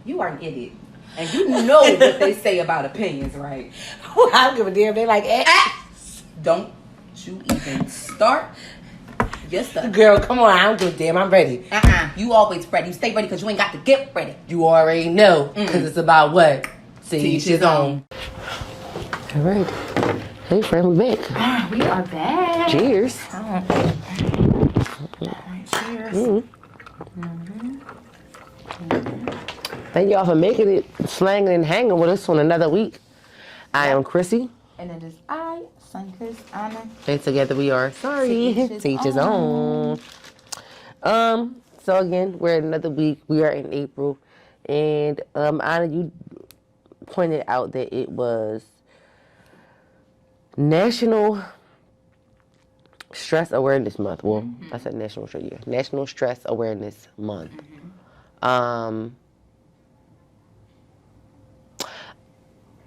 You are an idiot. And you know what they say about opinions, right? I don't give a damn. They like, don't you even start your stuff. Girl, come on. I don't give a damn. I'm ready. You always ready. You stay ready because you ain't got to get ready. You already know. Because it's about what? To each his own. All right. Hey, friend, we back. We are back. Cheers. All right, cheers. Thank y'all for making it, slanging and hanging with us on another week. I am Chrissy. And it is I, Chris Anna. And together we are sorry. To each his own. So again, we're in another week. We are in April. And Anna, you pointed out that it was National Stress Awareness Month. Well, I said National Stress Awareness Month.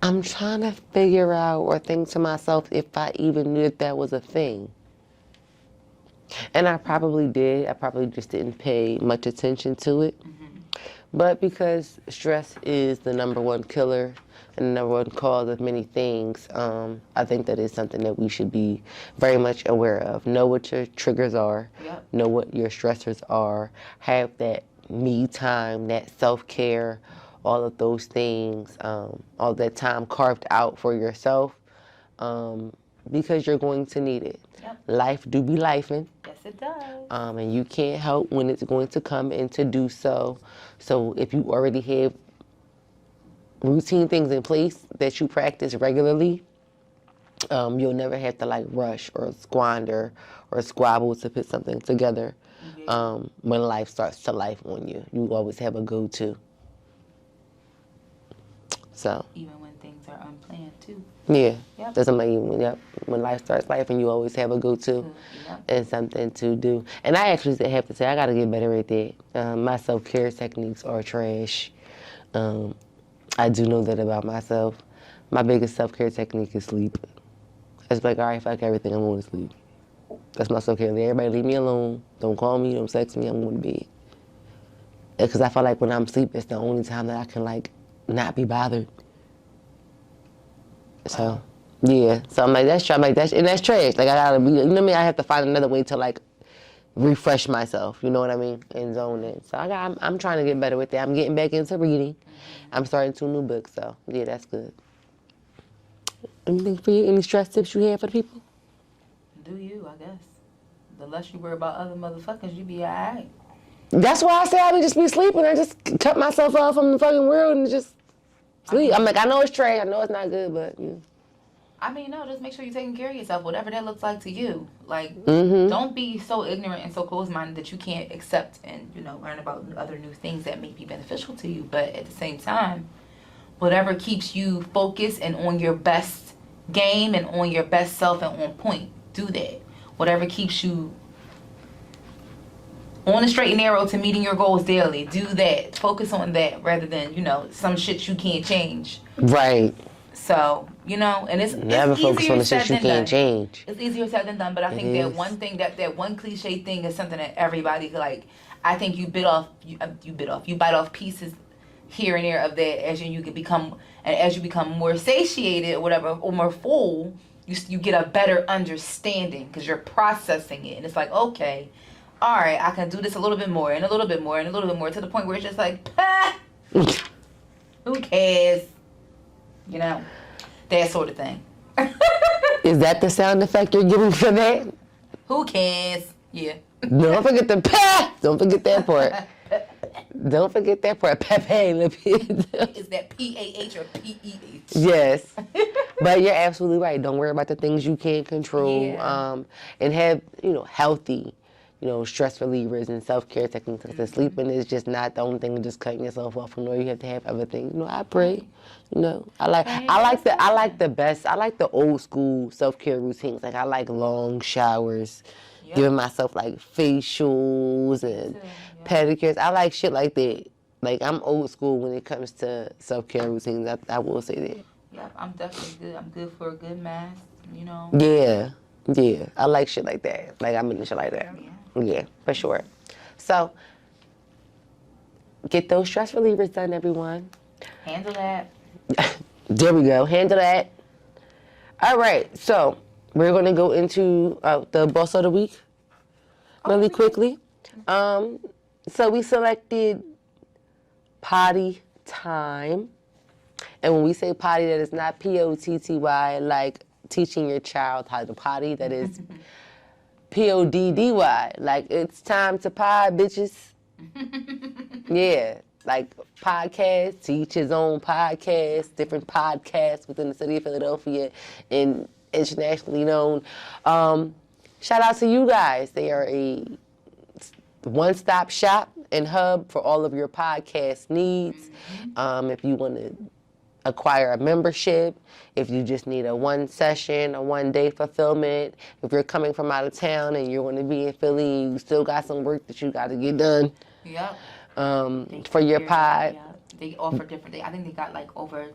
I'm trying to figure out or think to myself if I even knew that was a thing. And I probably did. I probably just didn't pay much attention to it. But because stress is the number one killer and the number one cause of many things, I think that is something that we should be very much aware of. Know what your triggers are. Yep. Know what your stressors are. Have that me time, that self-care, all of those things, all that time carved out for yourself, because you're going to need it. Yep. Life do be lifing. Yes, it does. And you can't help when it's going to come and to do so. So if you already have routine things in place that you practice regularly, you'll never have to like rush or squander or squabble to put something together. When life starts to life on you, you always have a go-to. So even when things are unplanned too. Yeah. Yep. Doesn't make you, when life starts life and you always have a go-to and something to do. And I actually have to say I gotta get better at that. My self-care techniques are trash. I do know that about myself. My biggest self-care technique is sleep. It's like, all right, fuck everything, I'm going to sleep. That's my self-care. Everybody leave me alone. Don't call me, don't text me, I'm going to bed. Because I feel like when I'm asleep, it's the only time that I can like not be bothered. So, yeah. So I'm like, that's trash. Like, that's trash. Like, I gotta be, you know what I mean? I have to find another way to like refresh myself. You know what I mean? And zone in. So I'm trying to get better with that. I'm getting back into reading. I'm starting 2 new books. So yeah, that's good. Anything for you? Any stress tips you have for the people? Do you? I guess. The less you worry about other motherfuckers, you be alright. That's why I say I would just be sleeping. I just cut myself off from the fucking world and just sleep. I'm like, I know it's trash. I know it's not good, but you know. I mean, no, just make sure you're taking care of yourself, whatever that looks like to you. Like, don't be so ignorant and so closed-minded that you can't accept and, learn about other new things that may be beneficial to you. But at the same time, whatever keeps you focused and on your best game and on your best self and on point, do that. Whatever keeps you on the straight and narrow to meeting your goals daily, do that. Focus on that rather than, some shit you can't change. Right. So, and it's never focus on the shit you can't change. It's easier said than done, but I think that one thing, that one cliche thing is something that everybody, like, I think you bite off pieces here and there of that as you become more satiated or whatever, or more full, you get a better understanding because you're processing it. And it's like, okay, all right, I can do this a little bit more and a little bit more and a little bit more to the point where it's just like, who cares? That sort of thing. Is that the sound effect you're giving for that? Who cares? Yeah. Don't forget the pa. Don't forget that part. Don't forget that part. Pepe. Is that P-A-H or P-E-H? Yes. But you're absolutely right. Don't worry about the things you can't control. Yeah. And have, healthy, stress relievers and self-care techniques. Because sleeping is just not the only thing to just cutting yourself off from. You have to have other things. I pray. I like the old school self-care routines. Like I like long showers, giving myself like facials and pedicures. I like shit like that. Like I'm old school when it comes to self-care routines. I will say that. Yeah, I'm definitely good. I'm good for a good mask, Yeah. I like shit like that. Like I'm into shit like that. Yeah. Yeah, for sure. So get those stress relievers done, everyone. Handle that. There we go. Handle that. All right. So we're going to go into the boss of the week really quickly. So we selected potty time. And when we say potty, that is not P-O-T-T-Y, like teaching your child how to potty. That is P-O-D-D-Y, like it's time to pod, bitches. Yeah, like podcast, teach his own podcast, different podcasts within the city of Philadelphia and internationally known. Shout out to you guys. They are a one-stop shop and hub for all of your podcast needs. If you want to acquire a membership, if you just need a one session, a one day fulfillment, if you're coming from out of town and you're going to be in Philly and you still got some work that you got to get done. Yep. For your pod. Yeah. They offer different, I think they got like over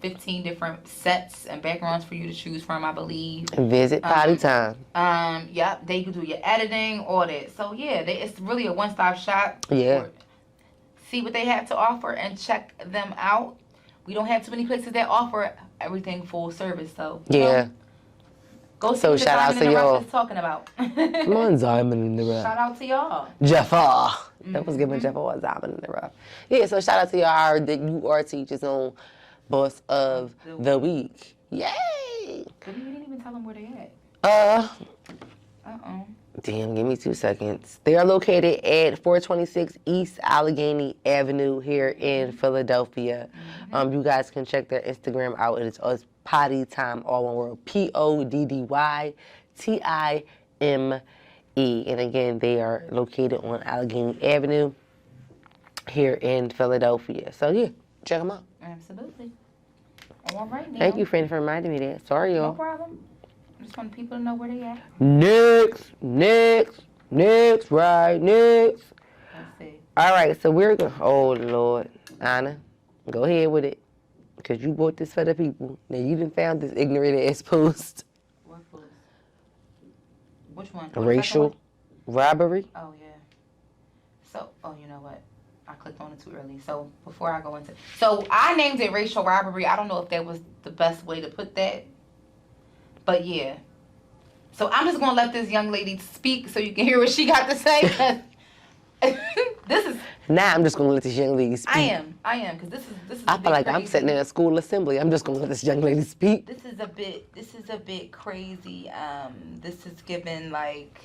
15 different sets and backgrounds for you to choose from, I believe. Visit Potty Time. Yep, they can do your editing, all that. So yeah, it's really a one-stop shop. Yeah. See what they have to offer and check them out. We don't have too many places that offer everything full service, so yeah. Go see So what the shout out Diamond to in the Rough y'all. is talking about. Come on, Diamond in the Rough. Shout out to y'all. Jaffa. That was giving Jaffa a Diamond in the Rough. Yeah, so shout out to y'all that you are Teachers on Boss of the Week. Yay! We didn't even tell them where they at. Uh-oh. Damn, give me 2 seconds. They are located at 426 East Allegheny Avenue here in Philadelphia. You guys can check their Instagram out. It's Potty Time, all one word. Poddytime. And again, they are located on Allegheny Avenue here in Philadelphia. So yeah, check them out. Absolutely. All right now. Thank you, friend, for reminding me that. Sorry, y'all. No problem. I just want people to know where they at. Next, right, next. Let's see. All right, so we're going to, oh, Lord. Anna, go ahead with it. Because you bought this for the people. Now, you done found this ignorant ass post. What post? Which one? Racial robbery. Oh, yeah. So, you know what? I clicked on it too early. So, before I go into... So, I named it racial robbery. I don't know if that was the best way to put that. But, yeah. So, I'm just going to let this young lady speak so you can hear what she got to say. This is... Now I'm just going to let this young lady speak. I am. Because this is I feel like I'm sitting in a school assembly. I'm just going to let this young lady speak. This is a bit crazy. This is given like...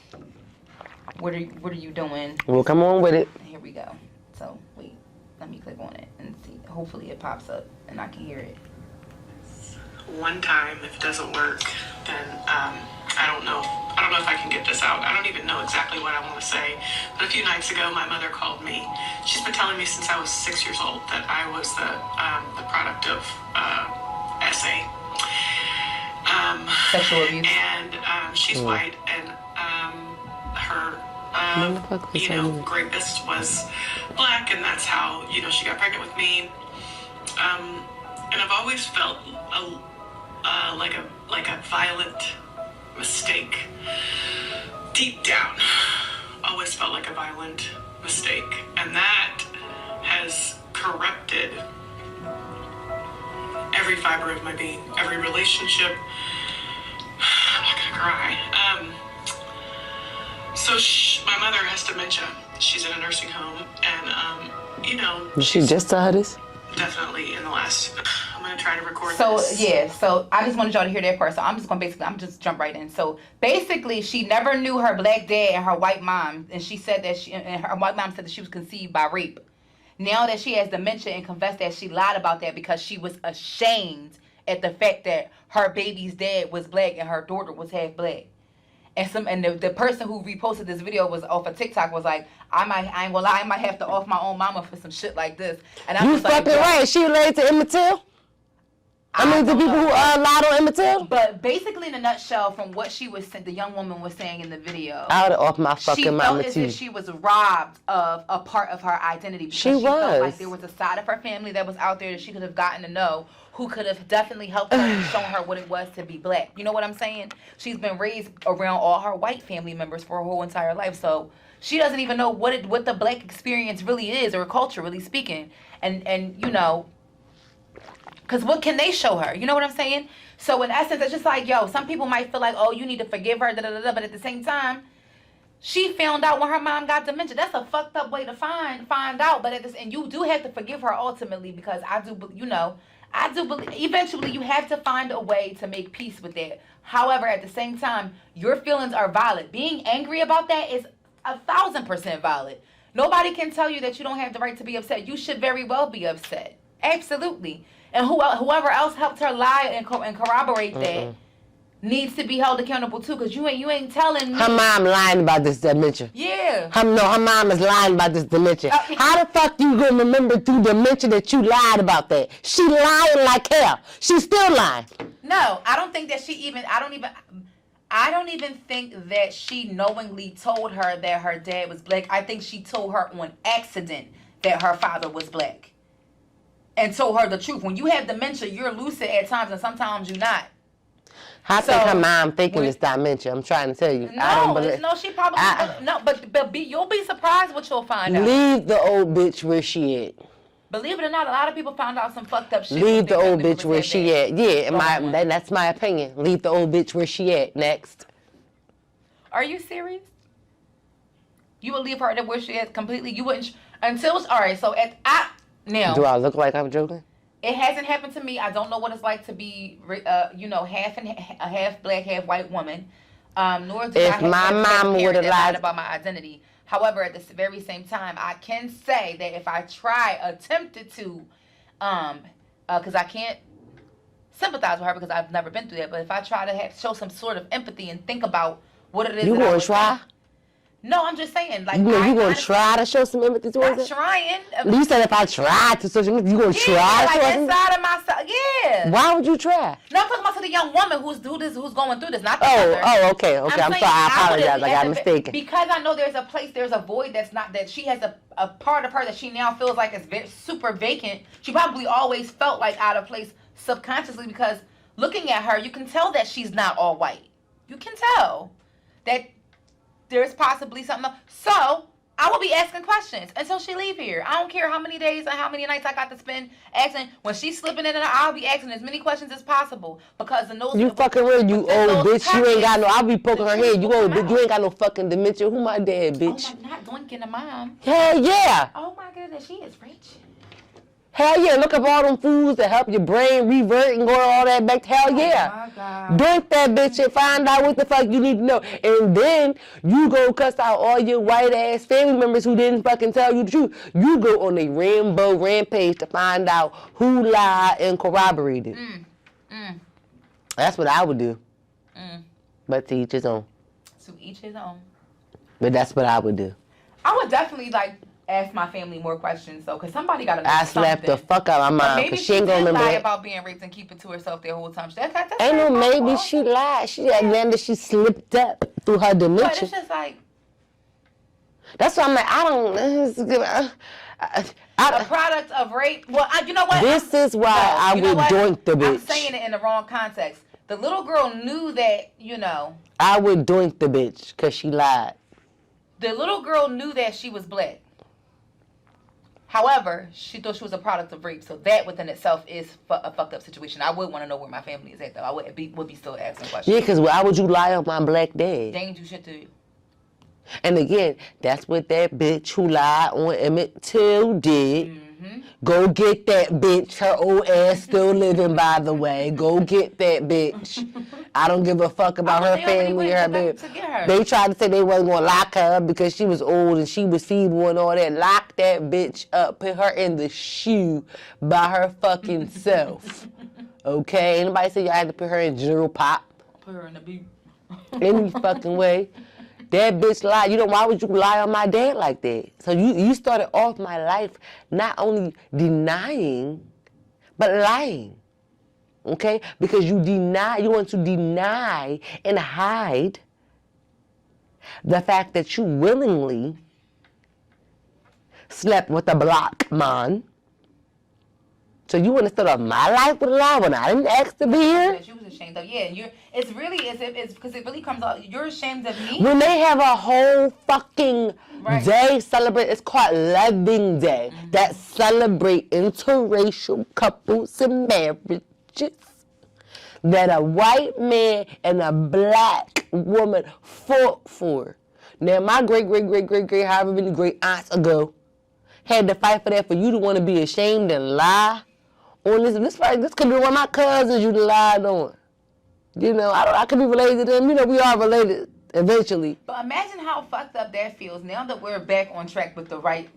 What are you doing? Well, come on with it. Here we go. So, wait. Let me click on it and see. Hopefully it pops up and I can hear it. One time, if it doesn't work, then I don't know. I don't know if I can get this out. I don't even know exactly what I want to say. But a few nights ago, my mother called me. She's been telling me since I was 6 years old that I was the product of SA. Sexual abuse. And she's white, and her rapist was black, and that's how she got pregnant with me. And I've always felt like a violent mistake. Deep down, always felt like a violent mistake, and that has corrupted every fiber of my being, every relationship. I'm not gonna cry. So my mother has dementia. She's in a nursing home, and She just saw this? Definitely in the last. I'm gonna try to record So this. yeah, so I just wanted y'all to hear that part. So I'm just jump right in. So basically, she never knew her black dad and her white mom, and she said that her white mom said that she was conceived by rape. Now that she has dementia and confessed that she lied about that because she was ashamed at the fact that her baby's dad was black and her daughter was half black. And the person who reposted this video was off of TikTok was like, I ain't gonna lie, I might have to off my own mama for some shit like this. And I'm You just like, fucking right. She related to Emmett Till? I mean, the people who lied on Emmett Till? But basically, in a nutshell, from what the young woman was saying in the video, I would have off my fucking she mama felt as too. if she was robbed of a part of her identity because She felt was. like there was a side of her family that was out there that she could have gotten to know, who could have definitely helped her and shown her what it was to be black. You know what I'm saying? She's been raised around all her white family members for her whole entire life, so she doesn't even know what the black experience really is, or culturally speaking. And you know, because what can they show her? You know what I'm saying? So in essence, it's just like, yo, some people might feel like, oh, you need to forgive her, but at the same time, she found out when her mom got dementia. That's a fucked up way to find out. But and you do have to forgive her ultimately, because I do believe eventually you have to find a way to make peace with that. However, at the same time, your feelings are valid. Being angry about that is 1,000% valid. Nobody can tell you that you don't have the right to be upset. You should very well be upset. Absolutely. And whoever else helped her lie and corroborate that needs to be held accountable too, because you ain't telling me. Her mom lying about this dementia. Yeah. Her mom is lying about this dementia. How the fuck you gonna remember through dementia that you lied about that? She lying like hell. She's still lying. No, I don't think that I don't even think that she knowingly told her that her dad was black. I think she told her on accident that her father was black. And told her the truth. When you have dementia, you're lucid at times, and sometimes you're not. I think her mom thinking it's dementia. I'm trying to tell you. No, I don't believe. No, she probably no. But you'll be surprised what you'll find out. Leave the old bitch where she at. Believe it or not, a lot of people found out some fucked up shit. Leave the old bitch where she at. Yeah, that's my opinion. Leave the old bitch where she at. Next. Are you serious? You would leave her where she is completely? You wouldn't until all right. So now. Do I look like I'm joking? It hasn't happened to me. I don't know what it's like to be, half black, half white woman. Nor do I have my mom would have lied about my identity. However, at the very same time, I can say that if I attempted to, because I can't sympathize with her because I've never been through that. But if I try to show some sort of empathy and think about what it is, you gonna try? No, I'm just saying, like, you gonna try to show some empathy towards it? I'm trying. You said if I tried to show some empathy, you gonna try? Like inside of myself, yeah. Why would you try? No, I'm talking about to the young woman who's going through this, not the other. Oh, okay. I'm sorry. I apologize. I got mistaken. Because I know there's a void that she has a part of her that she now feels like is super vacant. She probably always felt like out of place subconsciously, because looking at her, you can tell that she's not all white. You can tell that there's possibly something else. So I will be asking questions until she leave here. I don't care how many days and how many nights I got to spend asking. When she's slipping in and out, I'll be asking as many questions as possible, because in those you fucking weird, you old bitch. You ain't got no. I'll be poking her head. You old bitch. You ain't got no fucking dementia. Who my dad, bitch? Oh, I'm not doinking the mom. Hell yeah. Oh my goodness, she is rich. Hell yeah, look up all them foods that help your brain revert and go all that back. Hell yeah. Oh my God. Drink that bitch and find out what the fuck you need to know. And then you go cuss out all your white ass family members who didn't fucking tell you the truth. You go on a rainbow rampage to find out who lied and corroborated. That's what I would do. But to each his own. To each his own. But that's what I would do. I would definitely ask my family more questions, though, because somebody got to know something. I slapped the fuck out of my mom, because she ain't gonna remember lie that. about being raped and keep it to herself the whole time. Ain't no maybe she lied. She slipped up through her dementia. But it's just like, that's why I'm like, I don't. the product of rape. Well, you know what? This is why I would doink the bitch. I'm saying it in the wrong context. The little girl knew that, I would doink the bitch because she lied. The little girl knew that she was black. However, she thought she was a product of rape, so that within itself is a fucked up situation. I would want to know where my family is at, though. I would be still asking questions. Yeah, because why would you lie on my black dad? They ain't do shit to you. And again, that's what that bitch who lied on Emmett Till did. Go get that bitch. Her old ass still living, by the way. Go get that bitch. I don't give a fuck about her family or her baby. They tried to say they wasn't going to lock her up because she was old and she was feeble and all that. Lock that bitch up. Put her in the shoe by her fucking self. Okay? Anybody say y'all had to put her in general pop? Put her in the beat. Any fucking way. That bitch lied. Why would you lie on my dad like that? So you started off my life not only denying, but lying. Okay? Because you want to deny and hide the fact that you willingly slept with a black man So you want to start off my life with a lie when I didn't ask to be here? That you was ashamed of. Yeah, it's really as if it's because it really comes out. You're ashamed of me. When they have a whole fucking Right. day celebrate, it's called Loving Day, that celebrate interracial couples and marriages that a white man and a black woman fought for. Now, my great, however many great aunts ago had to fight for that, for you to want to be ashamed and lie on this. This could be one of my cousins you lied on. You know, I could be related to them. You know, we are related eventually. But imagine how fucked up that feels now that we're back on track with the right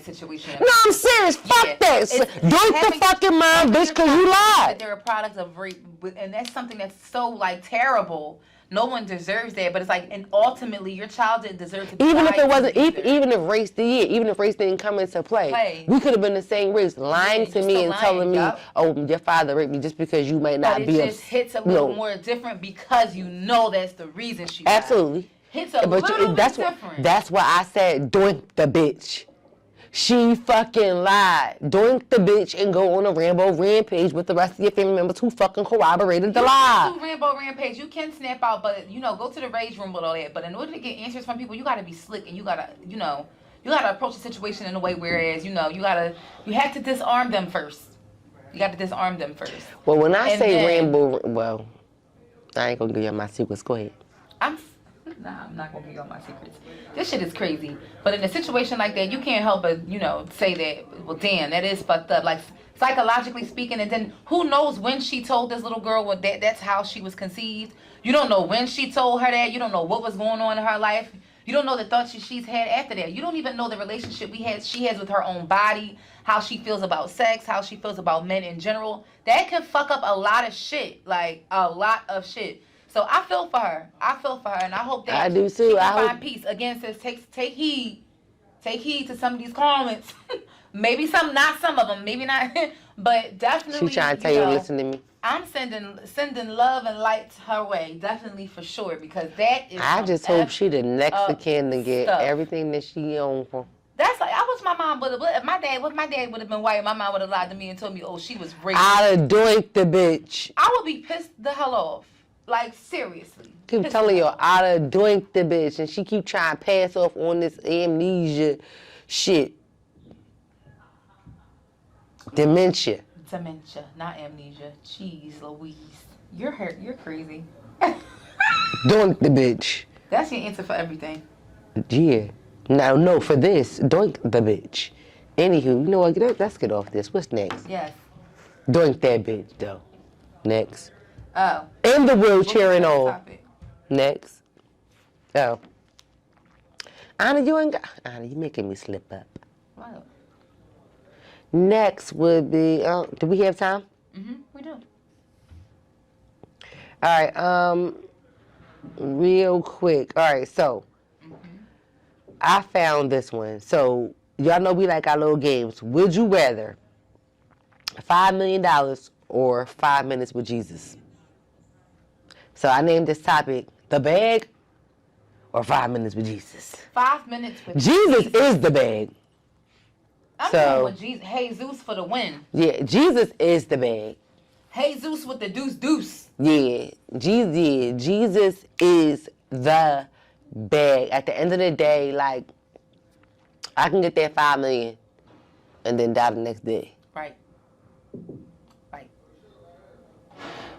situation. No, I'm serious. Fuck that. Doink the fucking mom, bitch, because you lied. They're a product of rape, and that's something that's so, like, terrible. No one deserves that, but it's like, and ultimately, your child didn't deserve to be even if it wasn't, either. even if race did, even if race didn't come into play, we could have been the same race, lying to me and telling me, oh, your father raped me, just because you might not be. But it just hits a little more different because you know that's the reason she lied. Absolutely. Hits a little bit different. That's why I said doink the bitch. She fucking lied. Doink the bitch and go on a Rambo rampage with the rest of your family members who fucking corroborated the lie. You can do Rambo rampage. You can snap out, but, you know, go to the rage room with all that. But in order to get answers from people, you got to be slick, and you got to, you know, you got to approach the situation in a way whereas, you know, you have to disarm them first. You got to disarm them first. Well, when I say Rambo, well, I ain't going to give you my secrets. Go ahead. I'm not going to give you all my secrets. This shit is crazy. But in a situation like that, you can't help but, you know, say that, well, damn, that is fucked up. Like, psychologically speaking, and then who knows when she told this little girl that's how she was conceived. You don't know when she told her that. You don't know what was going on in her life. You don't know the thoughts she's had after that. You don't even know the relationship she has with her own body, how she feels about sex, how she feels about men in general. That can fuck up a lot of shit. Like, a lot of shit. So I feel for her. And I hope that I do too. She can find peace. Again, says take heed to some of these comments. Maybe not some of them, maybe not, but definitely. She trying to tell you to listen to me. I'm sending love and light her way, definitely for sure, because that is. I just hope she the next of kin to get everything that she owns for. That's like, I wish my mom would have. If my dad would have been white, my mom would have lied to me and told me, oh, she was raped. I'd have doinked the bitch. I would be pissed the hell off. Like, seriously. Keep telling you, I'd have doinked the bitch, and she keep trying to pass off on this amnesia shit. Dementia, not amnesia. Jeez Louise. You're crazy. Doink the bitch. That's your answer for everything. Yeah. Now, no, for this, doink the bitch. Anywho, you know what? Let's get off this. What's next? Yes. Doink that bitch, though. Next. Oh. In the wheelchair and all. Next. Oh. Anna, you making me slip up. What? Next would be, do we have time? We do. All right, real quick. All right, so I found this one. So y'all know we like our little games. Would you rather $5 million or 5 minutes with Jesus? So I named this topic, the bag or 5 minutes with Jesus. 5 minutes with Jesus is the bag. I'm going with Jesus. Hey, Zeus for the win. Yeah, Jesus is the bag. Hey, Zeus with the deuce. Yeah, Jesus is the bag. At the end of the day, like, I can get that $5 million and then die the next day. Right.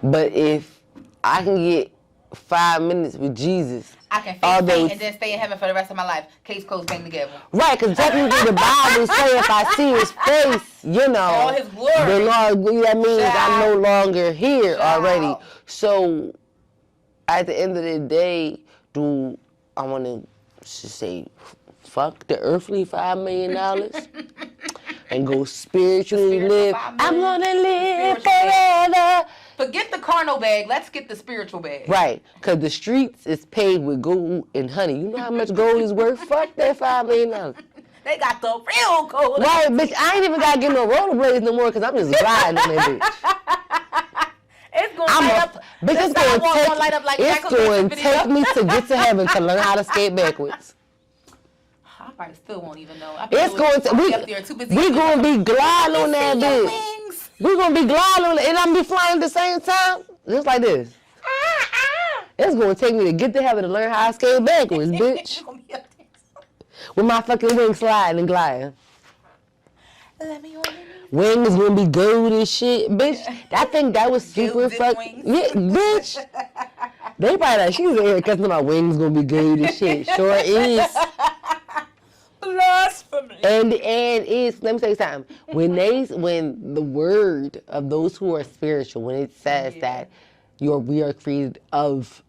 But if I can get 5 minutes with Jesus, I can face paint and then stay in heaven for the rest of my life. Case closed, bang together. Right, because technically the Bible says if I see his face, you know, all his glory. The Lord, that means I'm no longer here already. So at the end of the day, do I want to say fuck the earthly $5 million and go spiritually live? I'm going to live forever. Forget the carnal bag. Let's get the spiritual bag. Right, because the streets is paved with gold and honey. You know how much gold is worth? Fuck that $5 million. They got the real gold. Right, bitch. I ain't even got to get no rollerblades no more because I'm just gliding on that bitch. It's going to light up. Bitch, it's going to take me to get to heaven to learn how to skate backwards. I probably still won't even know. We going to be gliding on that bitch. We're going to be gliding and I'm going to be flying at the same time. Just like this. It's going to take me to get to heaven to learn how I skate backwards, bitch. With my fucking wings sliding and gliding. Let me on your knees. Wings going to be gold and shit, bitch. I think that was super fucking... Yeah, bitch. They probably like, she's in here cussing my wings going to be gold and shit. Sure is. Blasphemy. And it's, let me tell you something. When the word of those who are spiritual, when it says that we are created of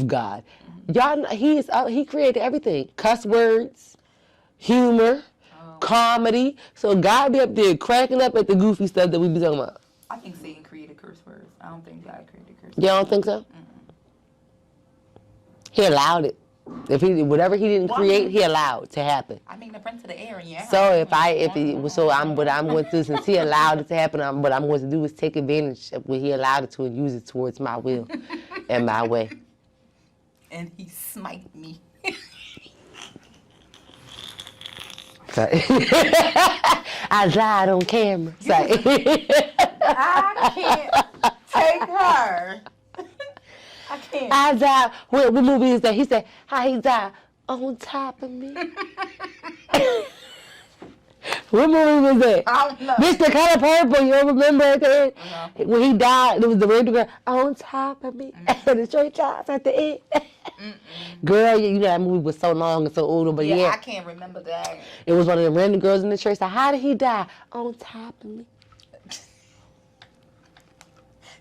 God, y'all, he created everything. Cuss words, humor, comedy. So God be up there cracking up at the goofy stuff that we be talking about. I think Satan created curse words. I don't think God created curse words. Y'all don't think so? Mm-mm. He allowed it. Whatever he didn't create, he allowed to happen. I mean, the prince of the air, yeah. So what I'm going to do, since he allowed it to happen, what I'm going to do is take advantage of what he allowed it to and use it towards my will and my way. And he smite me. I died on camera. I can't take her. I can't. I died. What movie is that? He said, how he died on top of me. What movie was that? I don't know. Mr. Color Purple, you don't remember it? Uh-huh. When he died, there was the radio girl on top of me. And the straight chops at the end. Girl, you know that movie was so long and so old, but yeah. I can't remember that. It was one of the random girls in the church. Said, how did he die? On top of me.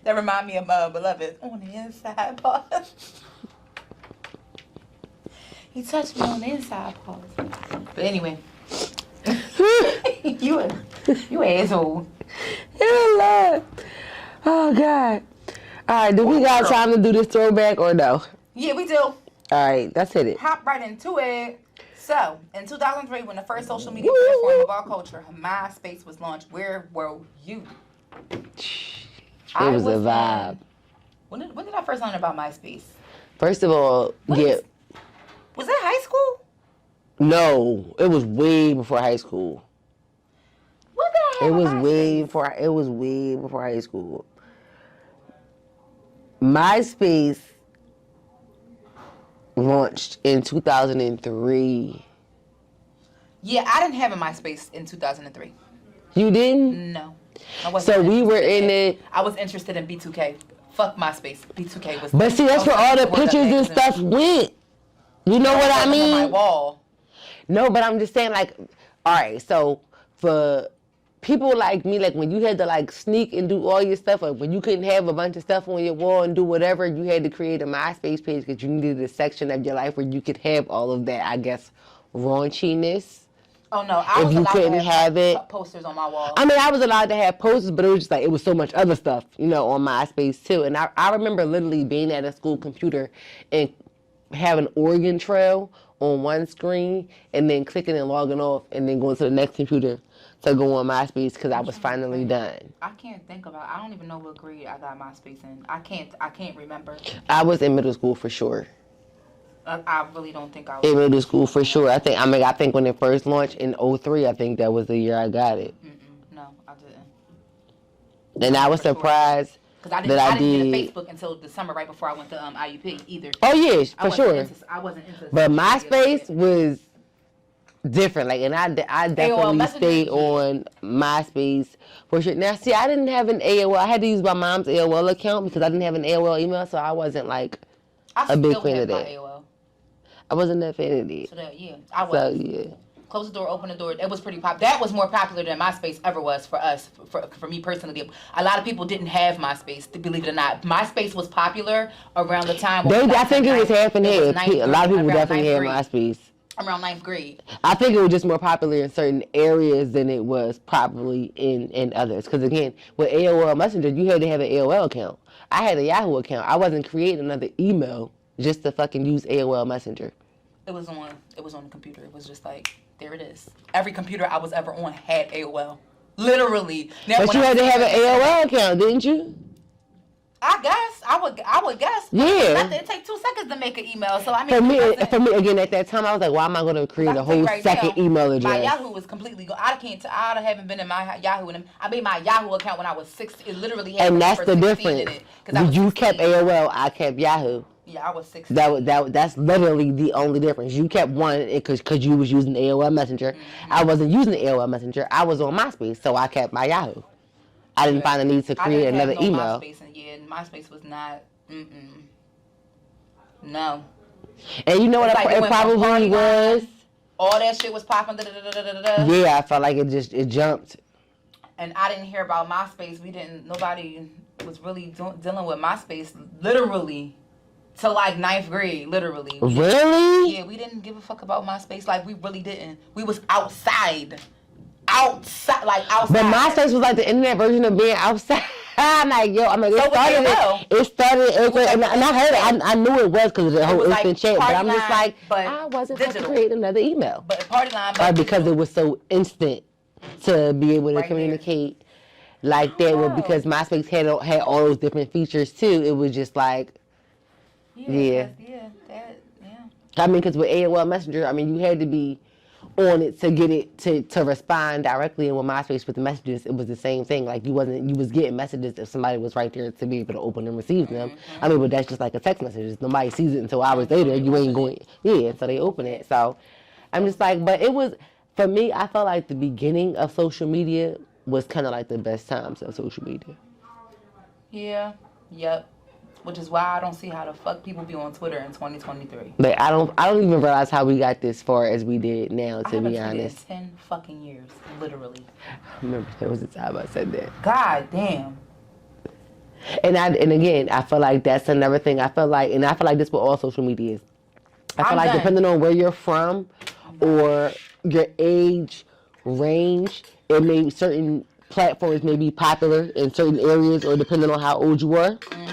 That remind me of Beloved. On the inside part. He touched me on the inside part. But anyway. you asshole. Lord. Oh, God. All right, do we got time to do this throwback or no? Yeah, we do. All right, let's hit it. Hop right into it. So, in 2003, when the first social media platform of our culture, MySpace, was launched, where were you? It was a vibe. When did I first learn about MySpace? First of all, Was that high school? No, it was way before high school. What the hell? It was way before high school. MySpace launched in 2003. Yeah, I didn't have a MySpace in 2003. You didn't? No. I wasn't. So we were in it. I was interested in B2K. Fuck MySpace. B2K was. But see, that's where all the pictures and stuff went. You know what I mean? On my wall. No, but I'm just saying, like, all right, so for people like me, like when you had to like sneak and do all your stuff, or when you couldn't have a bunch of stuff on your wall and do whatever, you had to create a MySpace page because you needed a section of your life where you could have all of that, I guess, raunchiness. Oh no, I was if you allowed couldn't to have it. Posters on my wall. I mean, I was allowed to have posters, but it was just like, it was so much other stuff, you know, on MySpace too. And I remember literally being at a school computer and having Oregon Trail on one screen and then clicking and logging off and then going to the next computer to go on MySpace because I was finally done. I can't think about. I don't even know what grade I got MySpace in. I can't remember. I was in middle school for sure. I really don't think I was in middle school for sure. I think when it first launched in 2003, I think that was the year I got it. No, I didn't. And I was surprised. Because I didn't get a Facebook until the summer right before I went to IUP either. Oh yeah, for sure. I wasn't into. But MySpace was different. Like, and I definitely stayed on MySpace for sure. Now, see, I didn't have an AOL. I had to use my mom's AOL account because I didn't have an AOL email, so I wasn't like a big fan of that. I wasn't that fan of it. So yeah, I was. So yeah. Close the door, open the door. It was pretty popular. That was more popular than MySpace ever was for us, for me personally. A lot of people didn't have MySpace, believe it or not. MySpace was popular around the time. I think it was half and half. A lot of people definitely had MySpace. Around 9th grade. I think it was just more popular in certain areas than it was probably in others. Because again, with AOL Messenger, you had to have an AOL account. I had a Yahoo account. I wasn't creating another email just to fucking use AOL Messenger. It was on the computer. It was just like, there it is. Every computer I was ever on had AOL. Literally. Now, but you had to have an AOL account, didn't you? I guess I would guess. Yeah. It takes 2 seconds to make an email. So I For mean, me again at that time, I was like, why am I going to create a whole second email address? My Yahoo was completely gone. I haven't been in my Yahoo. I made my Yahoo account when I was 16. It literally had and that's the difference. In it, you kept AOL, I kept Yahoo. Yeah, I was 16. That's literally the only difference. You kept one because you was using the AOL Messenger. Mm-hmm. I wasn't using the AOL Messenger. I was on MySpace, so I kept my Yahoo. I didn't find the need to create another email. MySpace was not. No. And you know what? It probably was. All that shit was popping. Yeah, I felt like it jumped. And I didn't hear about MySpace. Nobody was really dealing with MySpace literally till like 9th grade. Literally. Really? Yeah, we didn't give a fuck about MySpace. Like we really didn't. We was outside. But MySpace was like the internet version of being outside. I'm like, yo, it started in 8th grade, and I heard it. I knew it was because of the whole instant chat, but I'm just like, I wasn't about to create another email. But party line, because it was so instant to be able to communicate like that. Because MySpace had all those different features too. It was just like, yeah. I mean, because with AOL Messenger, I mean, you had to be on it to get it to respond directly, and with MySpace with the messages, it was the same thing. Like you was getting messages if somebody was right there to be able to open and receive them. Mm-hmm. I mean, but that's just like a text message. Nobody sees it until hours later. You ain't going, so they open it. So I'm just like, but it was, for me, I felt like the beginning of social media was kind of like the best times of social media. Yeah. Yep. Which is why I don't see how the fuck people be on Twitter in 2023. But I don't even realize how we got this far as we did now, to be honest. 10 fucking years, literally. I remember there was a time I said that. God damn. And again, I feel like that's another thing. I feel like this with all social media is. I feel like depending on where you're from or your age range, it may certain platforms may be popular in certain areas or depending on how old you are. Mm-hmm.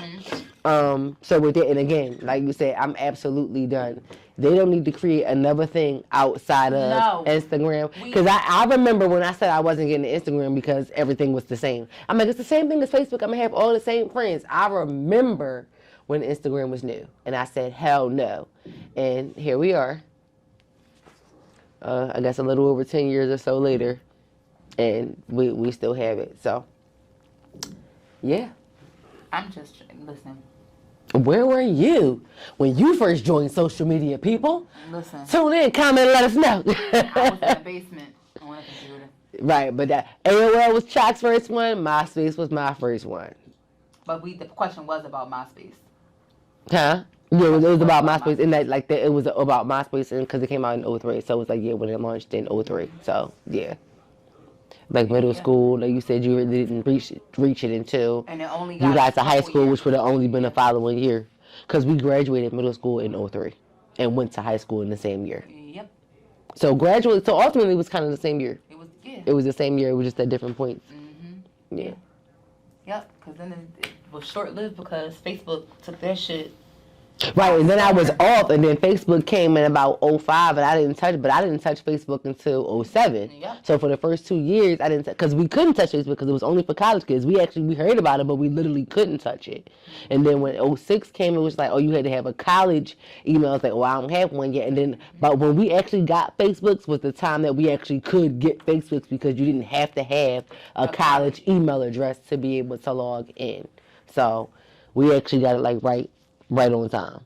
So with that, and again, like you said, I'm absolutely done. They don't need to create another thing outside of Instagram. Because I remember when I said I wasn't getting Instagram because everything was the same. I'm like, it's the same thing as Facebook. I'm going to have all the same friends. I remember when Instagram was new. And I said, hell no. And here we are. I guess a little over 10 years or so later. And we still have it. So, yeah. I'm just, listen. Where were you when you first joined social media, people? Listen. Tune in, comment, and let us know. I was in the basement on a computer. Right, but that AOL was Chuck's first one. MySpace was my first one. But the question was about MySpace. Huh? Yeah, it was about MySpace. And it was about MySpace because it came out in 2003. So it was like, when it launched in 2003. So, yeah. Like middle school, like you said, you really didn't reach it until you got to high school, which would have only been the following year. Because we graduated middle school in 2003 and went to high school in the same year. Yep. So ultimately it was kind of the same year. It was the same year, it was just at different points. Mm-hmm. Yeah. Yep, because then it was short-lived because Facebook took that shit. Right, and then I was off, and then Facebook came in about 2005, and I didn't touch Facebook until 2007. Yep. So for the first 2 years, I didn't, because we couldn't touch Facebook because it was only for college kids. We heard about it, but we literally couldn't touch it. And then when 2006 came, it was like, you had to have a college email. I was like, I don't have one yet. And then, but when we actually got Facebooks was the time that we actually could get Facebooks because you didn't have to have a college email address to be able to log in. So we actually got it right on time.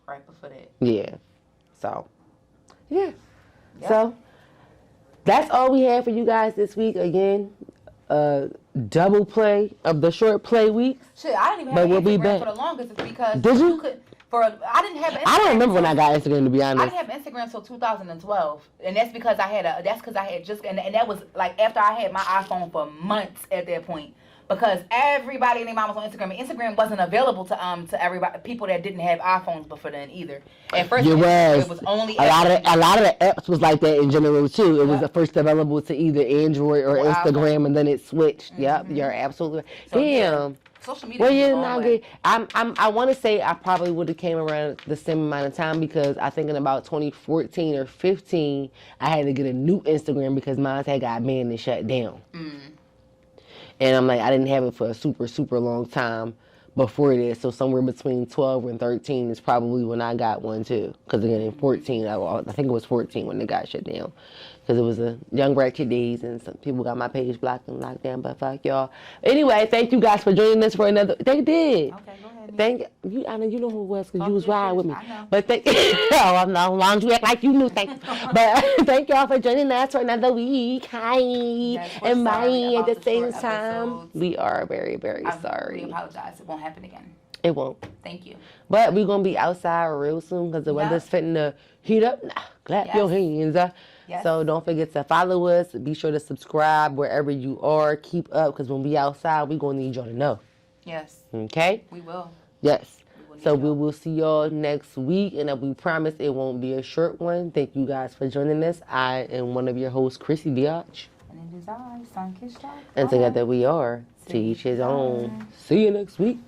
Right before that. Yeah. So, yeah. Yep. So, that's all we have for you guys this week. Again, double play of the short play week. Shit, I didn't even have Instagram for the longest because Did you? I didn't have Instagram. I don't remember when I got Instagram, to be honest. I didn't have Instagram until 2012, and that's because I had and that was like after I had my iPhone for months at that point. Because everybody and their mom was on Instagram. And Instagram wasn't available to everybody, people that didn't have iPhones before then either. At first, it was only a lot of the apps was like that in general too. It was first available to either Android or Instagram, and then it switched. Mm-hmm. Yep, you're absolutely right. So, damn. Social media. I want to say I probably would have came around the same amount of time because I think in about 2014 or 15 I had to get a new Instagram because mine had got banned and shut down. Mm. And I'm like, I didn't have it for a super, super long time before this. So somewhere between 12 and 13 is probably when I got one too. Because again, in 14, I think it was 14 when it got shut down. Because it was a Young Black Kid Days and some people got my page blocked and locked down. But fuck y'all. Anyway, thank you guys for joining us for another. They did. Okay, go ahead. Thank you. I know you know who it was because you was riding with me. I know. But thank oh, I'm not long as you act like you knew. Thank you. But thank y'all for joining us for another week. Hi. Yes, we're And sorry bye at about the same short time. episodes. We are very, very sorry. We apologize. It won't happen again. It won't. Thank you. But we're going to be outside real soon because the weather's fitting to heat up. Nah, clap your hands. Yes. So don't forget to follow us. Be sure to subscribe wherever you are. Keep up because when we outside, we're going to need y'all to know. Yes. Okay? We will. Yes. So we will see y'all next week. And we promise it won't be a short one. Thank you guys for joining us. I am one of your hosts, Chrissie IG. And it is I, Sun Kiss Talk. And together we are to each his own. See you next week.